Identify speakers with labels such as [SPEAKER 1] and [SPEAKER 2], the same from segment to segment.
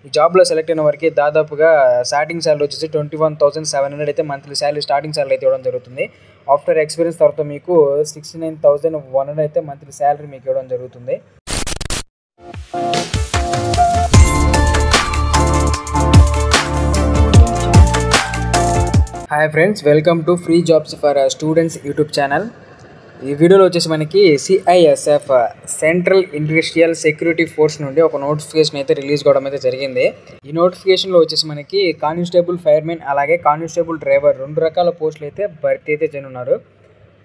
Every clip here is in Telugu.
[SPEAKER 1] ఈ జాబ్లో సెలెక్ట్ అయిన వారికి దాదాపుగా స్టార్టింగ్ సాలరీ వచ్చేసి 21,700 అయితే మంత్లీ సాలరీ స్టార్టింగ్ సాలరీ అయితే ఇవ్వడం జరుగుతుంది. ఆఫ్టర్ ఎక్స్పీరియన్స్ తర్వాత మీకు 69,100 అయితే మంత్లీ సాలరీ మీకు ఇవ్వడం జరుగుతుంది. Hi friends, welcome to free jobs for students YouTube channel. ఈ వీడియోలో వచ్చేసి మనకి CISF central industrial security force నుండి ఒక నోటిఫికేషన్ అయితే రిలీజ్ కావడం అయితే జరిగింది. ఈ నోటిఫికేషన్లో వచ్చేసి మనకి కానిస్టేబుల్, ఫైర్మెన్ అలాగే కానిస్టేబుల్ డ్రైవర్ 2 రకాల పోస్టులు అయితే భర్తీ అయితే చేయనున్నారు.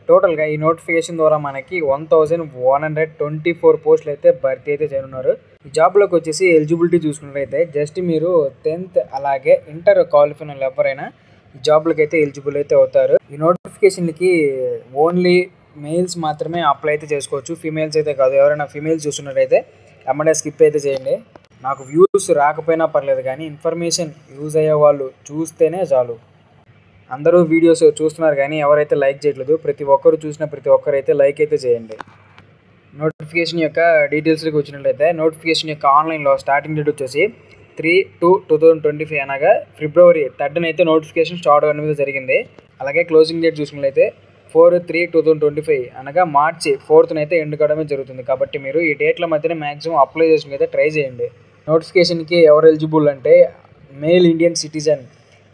[SPEAKER 1] టోటల్గా ఈ నోటిఫికేషన్ ద్వారా మనకి 1124 పోస్టులు అయితే భర్తీ అయితే చేయనున్నారు. ఈ జాబ్లోకి వచ్చేసి ఎలిజిబిలిటీ చూసుకున్నట్లయితే జస్ట్ మీరు 10th అలాగే ఇంటర్ క్వాలిఫైన్ ఎవరైనా ఈ జాబ్లకి అయితే ఎలిజిబుల్ అయితే అవుతారు. ఈ నోటిఫికేషన్కి ఓన్లీ మెయిల్స్ మాత్రమే అప్లై అయితే చేసుకోవచ్చు, ఫీమేల్స్ అయితే కాదు. ఎవరైనా ఫీమేల్స్ చూస్తున్నట్టయితే ఎమ్మడే స్కిప్ అయితే చేయండి. నాకు వ్యూస్ రాకపోయినా పర్లేదు, కానీ ఇన్ఫర్మేషన్ యూజ్ అయ్యే వాళ్ళు చూస్తేనే చాలు. అందరూ వీడియోస్ చూస్తున్నారు కానీ ఎవరైతే లైక్ చేయట్లేదు. ప్రతి ఒక్కరు చూసిన ప్రతి ఒక్కరైతే లైక్ అయితే చేయండి. నోటిఫికేషన్ యొక్క డీటెయిల్స్కి వచ్చినట్లయితే నోటిఫికేషన్ యొక్క ఆన్లైన్లో స్టార్టింగ్ డేట్ వచ్చేసి 3/2/2025 అనగా February 3rd అయితే నోటిఫికేషన్ స్టార్ట్ అనేది జరిగింది. అలాగే క్లోజింగ్ డేట్ చూసుకున్నట్లయితే 4/3/2025 అనగా March 4th అయితే ఎండ్ కావడమే జరుగుతుంది. కాబట్టి మీరు ఈ డేట్ల మధ్యనే మ్యాక్సిమం అప్లై చేసుకుని అయితే ట్రై చేయండి. నోటిఫికేషన్కి ఎవరు ఎలిజిబుల్ అంటే మేల్ ఇండియన్ సిటిజన్,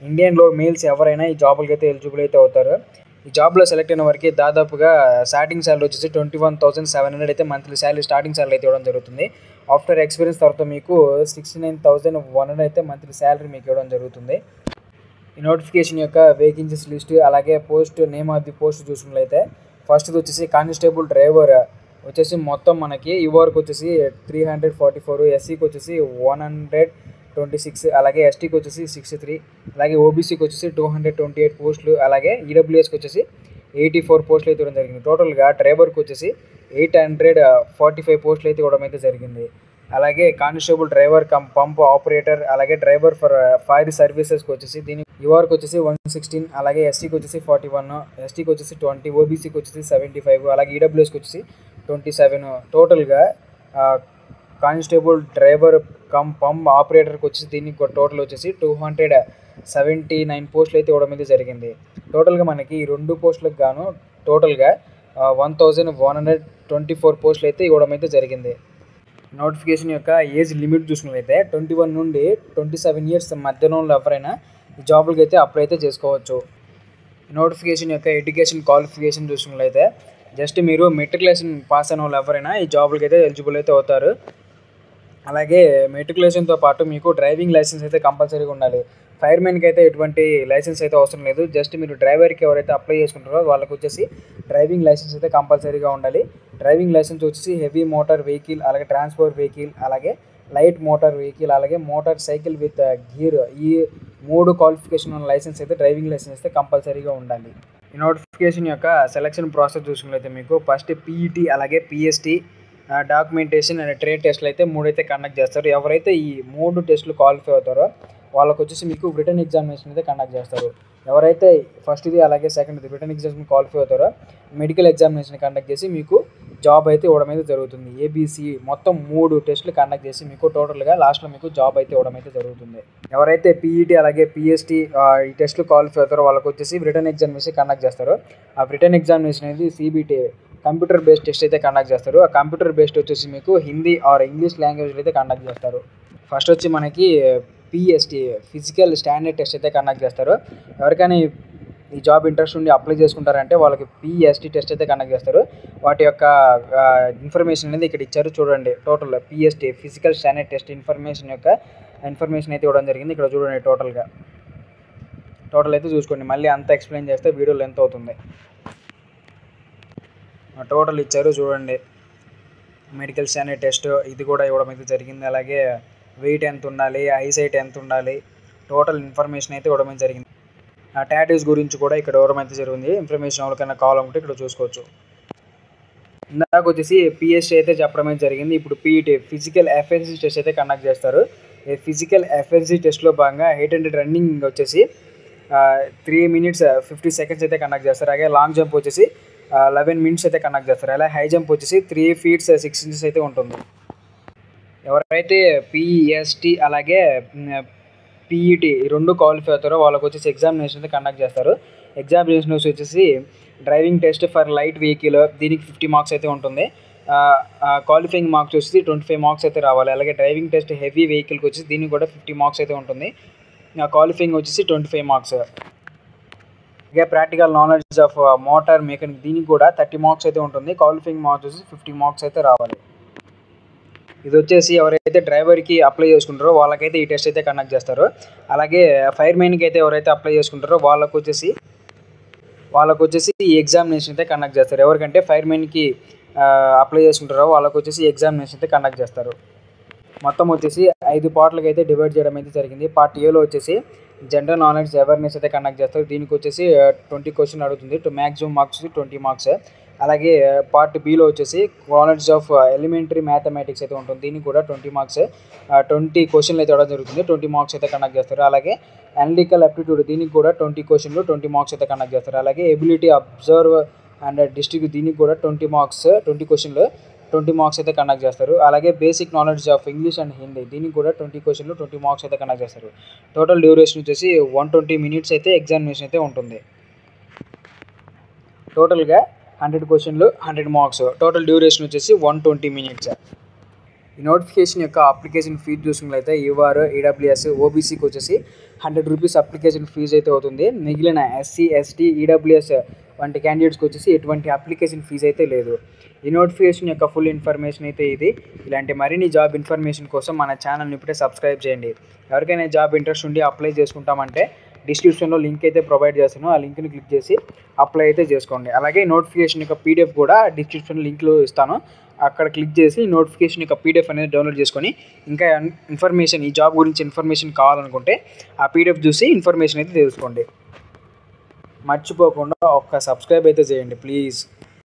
[SPEAKER 1] ఇండియన్లో మెయిల్స్ ఎవరైనా ఈ జాబ్లకి అయితే ఎలిజిబుల్ అయితే అవుతారు. ఈ జాబ్లో సెలెక్ట్ అయిన వారికి దాదాపుగా స్టార్టింగ్ సాలరీ వచ్చేసి 21,700 అయితే మంత్లీ సాలరీ స్టార్టింగ్ సాలరీ అయితే ఇవ్వడం జరుగుతుంది. ఆఫ్టర్ ఎక్స్పీరియన్స్ తర్వాత మీకు 69,100 అయితే మంత్లీ సాలరీ మీకు ఇవ్వడం జరుగుతుంది. ఈ నోటిఫికేషన్ యొక్క వేకెన్సీస్ లిస్ట్ అలాగే post name of the post చూసుకున్నట్లయితే ఫస్ట్ వచ్చేసి కానిస్టేబుల్ డ్రైవర్ వచ్చేసి మొత్తం మనకి ఈ వరకు వచ్చేసి 344, ఎస్సీకి వచ్చేసి 126, అలాగే ఎస్టీకి వచ్చేసి 63, అలాగే ఓబీసీకి వచ్చేసి 228 పోస్టులు, అలాగే ఈడబ్ల్యూఎస్కి వచ్చేసి 84 పోస్టులు అయితే ఇవ్వడం జరిగింది. టోటల్గా డ్రైవర్కి వచ్చేసి 845 పోస్టులు అయితే ఇవ్వడం అయితే జరిగింది. అలాగే కానిస్టేబుల్ డ్రైవర్ పంప్ ఆపరేటర్ అలాగే డ్రైవర్ ఫర్ ఫైర్ సర్వీసెస్కి వచ్చేసి దీని ఈ వరకు వచ్చేసి 116, అలాగే ఎస్టీకి వచ్చేసి 41, ఎస్టీకి వచ్చేసి 20, ఓబీసీకి వచ్చేసి 75, అలాగే ఈడబ్ల్యూఎస్కి వచ్చేసి 27. టోటల్గా కానిస్టేబుల్ డ్రైవర్ పంప్ ఆపరేటర్కి వచ్చేసి దీనికి టోటల్ వచ్చేసి 279 పోస్టులు అయితే ఇవ్వడం అయితే జరిగింది. టోటల్గా మనకి ఈ 2 పోస్టులకు గాను టోటల్గా 1124 పోస్టులు అయితే ఇవ్వడం అయితే జరిగింది. నోటిఫికేషన్ యొక్క ఏజ్ లిమిట్ చూసుకున్నట్లయితే 21 నుండి 27 ఇయర్స్ మధ్యలో ఎవరైనా ఈ జాబ్లకి అయితే అప్లై అయితే చేసుకోవచ్చు. నోటిఫికేషన్ యొక్క ఎడ్యుకేషన్ క్వాలిఫికేషన్ చూసుకున్నట్లయితే జస్ట్ మీరు మెట్రికులేషన్ పాస్ అయిన వాళ్ళు ఎవరైనా ఈ జాబ్లకి అయితే ఎలిజిబుల్ అయితే అవుతారు. అలాగే మెట్రికులేషన్తో పాటు మీకు డ్రైవింగ్ లైసెన్స్ అయితే కంపల్సరీగా ఉండాలి. ఫైర్మెన్కి అయితే ఎటువంటి లైసెన్స్ అయితే అవసరం లేదు. జస్ట్ మీరు డ్రైవర్కి ఎవరైతే అప్లై చేసుకుంటారో వాళ్ళకి వచ్చేసి డ్రైవింగ్ లైసెన్స్ అయితే కంపల్సరీగా ఉండాలి. డ్రైవింగ్ లైసెన్స్ వచ్చేసి హెవీ మోటార్ వెహికల్, అలాగే ట్రాన్స్పోర్ట్ వెహికల్, అలాగే లైట్ మోటార్ వెహికల్, అలాగే మోటార్ సైకిల్ విత్ గీర్, ఈ 3 క్వాలిఫికేషన్ ఉన్న లైసెన్స్ అయితే డ్రైవింగ్ లైసెన్స్ అయితే కంపల్సరీగా ఉండాలి. ఈ నోటిఫికేషన్ యొక్క సెలక్షన్ ప్రాసెస్ చూసుకున్నట్లయితే మీకు ఫస్ట్ PET అలాగే PST డాక్యుమెంటేషన్ అండ్ ట్రేడ్ టెస్ట్లు అయితే 3 అయితే కండక్ట్ చేస్తారు. ఎవరైతే ఈ 3 టెస్టులు క్వాలిఫై అవుతారో వాళ్ళకి వచ్చేసి మీకు రిటర్న్ ఎగ్జామినేషన్ అయితే కండక్ట్ చేస్తారు. ఎవరైతే ఫస్ట్ది అలాగే సెకండ్ది రిటర్న్ ఎగ్జామినేషన్ క్వాలిఫై అవుతారో మెడికల్ ఎగ్జామినేషన్ కండక్ట్ చేసి మీకు జాబ్ అయితే ఇవ్వడం అయితే జరుగుతుంది. ABC మొత్తం 3 టెస్టులు కండక్ట్ చేసి మీకు టోటల్గా లాస్ట్లో మీకు జాబ్ అయితే ఇవ్వడం అయితే జరుగుతుంది. ఎవరైతే PET అలాగే PST ఈ టెస్టులు క్వాలిఫై అవుతారో వాళ్ళకి వచ్చేసి రిటర్న్ ఎగ్జామినేషన్ కండక్ట్ చేస్తారు. ఆ రిటర్న్ ఎగ్జామినేషన్ అనేది CBT కంప్యూటర్ బేస్డ్ టెస్ట్ అయితే కండక్ట్ చేస్తారు. ఆ కంప్యూటర్ బేస్డ్ వచ్చేసి మీకు హిందీ ఆర్ ఇంగ్లీష్ లాంగ్వేజ్లో అయితే కండక్ట్ చేస్తారు. ఫస్ట్ వచ్చి మనకి PST ఫిజికల్ స్టాండర్డ్ టెస్ట్ అయితే కండక్ట్ చేస్తారు. ఎవరికైనా ఈ జాబ్ ఇంట్రెస్ట్ ఉండి అప్లై చేసుకుంటారంటే వాళ్ళకి PST టెస్ట్ అయితే కండక్ట్ చేస్తారు. వాటి యొక్క ఇన్ఫర్మేషన్ అనేది ఇక్కడ ఇచ్చారు చూడండి. Total PST physical standard test information అయితే ఇవ్వడం జరిగింది. ఇక్కడ చూడండి టోటల్ అయితే చూసుకోండి. మళ్ళీ అంతా ఎక్స్ప్లెయిన్ చేస్తే వీడియో లెంత్ అవుతుంది. టోటల్ ఇచ్చారు చూడండి. మెడికల్ స్టాండర్డ్ టెస్ట్ ఇది కూడా ఇవ్వడం అయితే జరిగింది. అలాగే వెయిట్ ఎంత ఉండాలి, ఐసైట్ ఎంత ఉండాలి, టోటల్ ఇన్ఫర్మేషన్ అయితే ఇవ్వడం అయితే జరిగింది. టాటూస్ గురించి కూడా ఇక్కడ ఇవ్వడం అయితే జరిగింది. ఇన్ఫర్మేషన్ ఎవరికైనా కావాలనుకుంటే ఇక్కడ చూసుకోవచ్చు. ఇందాక వచ్చేసి PST అయితే చెప్పడం అయితే జరిగింది. ఇప్పుడు PET ఫిజికల్ ఎఫిషియన్సీ టెస్ట్ అయితే కండక్ట్ చేస్తారు. ఈ ఫిజికల్ ఎఫిషియన్సీ టెస్ట్లో భాగంగా 800 రన్నింగ్ వచ్చేసి 3 minutes 50 seconds అయితే కండక్ట్ చేస్తారు. అలాగే లాంగ్ జంప్ వచ్చేసి 11 minutes అయితే కండక్ట్ చేస్తారు. అలాగే హై జంప్ వచ్చేసి 3 feet 6 inches అయితే ఉంటుంది. ఎవరైతే పిఎస్టీ అలాగే పీఈటీ ఈ రెండు క్వాలిఫై అవుతారో వాళ్ళకి వచ్చేసి ఎగ్జామినేషన్ అయితే కండక్ట్ చేస్తారు. ఎగ్జామినేషన్స్ వచ్చేసి driving test for light vehicle, దీనికి 50 మార్క్స్ అయితే ఉంటుంది. క్వాలిఫైయింగ్ మార్క్స్ వచ్చేసి 25 మార్క్స్ అయితే రావాలి. అలాగే డ్రైవింగ్ టెస్ట్ హెవీ వెహికల్కి వచ్చేసి దీనికి కూడా 50 మార్క్స్ అయితే ఉంటుంది. క్వాలిఫైయింగ్ వచ్చేసి 25 మార్క్స్. అలాగే practical knowledge of motor mechanic దీనికి కూడా 30 మార్క్స్ అయితే ఉంటుంది. క్వాలిఫైయింగ్ మార్క్స్ వచ్చేసి 50 మార్క్స్ అయితే రావాలి. ఇది వచ్చేసి ఎవరైతే డ్రైవర్కి అప్లై చేసుకుంటారో వాళ్ళకైతే ఈ టెస్ట్ అయితే కండక్ట్ చేస్తారు. అలాగే ఫైర్మెన్కి అయితే ఎవరైతే అప్లై చేసుకుంటారో వాళ్ళకు వచ్చేసి ఈ ఎగ్జామినేషన్ అయితే కండక్ట్ చేస్తారు. ఎవరికంటే ఫైర్మెన్కి అప్లై చేసుకుంటారో వాళ్ళకు వచ్చేసి ఎగ్జామినేషన్ అయితే కండక్ట్ చేస్తారు. మొత్తం వచ్చేసి 5 పార్ట్లకు అయితే డివైడ్ చేయడం అయితే జరిగింది. పార్ట్ ఏలో వచ్చేసి జనరల్ నాలెడ్జ్ అవేర్నెస్ అయితే కండక్ట్ చేస్తారు. దీనికి వచ్చేసి 20 క్వశ్చన్ అడుగుతుంది. Maximum marks 20 marks. అలాగే పార్ట్ బిలో వచ్చేసి నాలెడ్జ్ ఆఫ్ ఎలిమెంటరీ మ్యాథమెటిక్స్ అయితే ఉంటుంది. దీనికి కూడా 20 మార్క్స్, 20 క్వశ్చన్లు అయితే ఇవ్వడం జరుగుతుంది. 20 మార్క్స్ అయితే కండక్ట్ చేస్తారు. అలాగే అనలిటికల్ అప్టిట్యూడ్ దీనికి కూడా 20 క్వశ్చన్లు, 20 మార్క్స్ అయితే కండక్ట్ చేస్తారు. అలాగే ఎబిలిటీ అబ్జర్వ్ అండ్ డిస్ట్రిక్ట్ దీనికి కూడా 20 మార్క్స్, 20 క్వశ్చన్లు, 20 మార్క్స్ అయితే కండక్ట్ చేస్తారు. అలాగే basic knowledge of English and Hindi దీనికి కూడా 20 క్వశ్చన్లు, 20 మార్క్స్ అయితే కండక్ట్ చేస్తారు. టోటల్ డ్యూరేషన్ వచ్చేసి 120 మినిట్స్ అయితే ఎగ్జామినేషన్ అయితే ఉంటుంది. టోటల్గా 100 క్వశ్చన్లు, 100 మార్క్స్, టోటల్ డ్యూరేషన్ వచ్చేసి 120 మినిట్స్. ఈ నోటిఫికేషన్ యొక్క అప్లికేషన్ ఫీజు చూసినట్లయితే యూఆర్, ఈడబ్ల్యూఎస్, ఓబీసీకి వచ్చేసి 100 రూపీస్ అప్లికేషన్ ఫీజు అయితే అవుతుంది. మిగిలిన ఎస్సీ, ఎస్టీ, ఈడబ్ల్యూఎస్ వంటి క్యాండిడేట్స్కి వచ్చేసి ఎటువంటి అప్లికేషన్ ఫీజు అయితే లేదు. ఈ నోటిఫికేషన్ యొక్క ఫుల్ ఇన్ఫర్మేషన్ అయితే ఇది. ఇలాంటి మరిన్ని జాబ్ ఇన్ఫర్మేషన్ కోసం మన ఛానల్ని ఇప్పుడే సబ్స్క్రైబ్ చేయండి. ఎవరికైనా జాబ్ ఇంట్రెస్ట్ ఉండి అప్లై చేసుకుంటామంటే డిస్క్రిప్షన్లో లింక్ అయితే ప్రొవైడ్ చేస్తాను. ఆ లింక్ని క్లిక్ చేసి అప్లై అయితే చేసుకోండి. అలాగే నోటిఫికేషన్ యొక్క పీడిఎఫ్ కూడా డిస్క్రిప్షన్ లింక్లో ఇస్తాను. అక్కడ క్లిక్ చేసి నోటిఫికేషన్ యొక్క పీడిఎఫ్ అనేది డౌన్లోడ్ చేసుకొని ఇంకా ఇన్ఫర్మేషన్ ఈ జాబ్ గురించి ఇన్ఫర్మేషన్ కావాలనుకుంటే ఆ పీడిఎఫ్ చూసి ఇన్ఫర్మేషన్ అయితే తెలుసుకోండి. మర్చిపోకుండా ఒక్క సబ్స్క్రైబ్ అయితే చేయండి ప్లీజ్.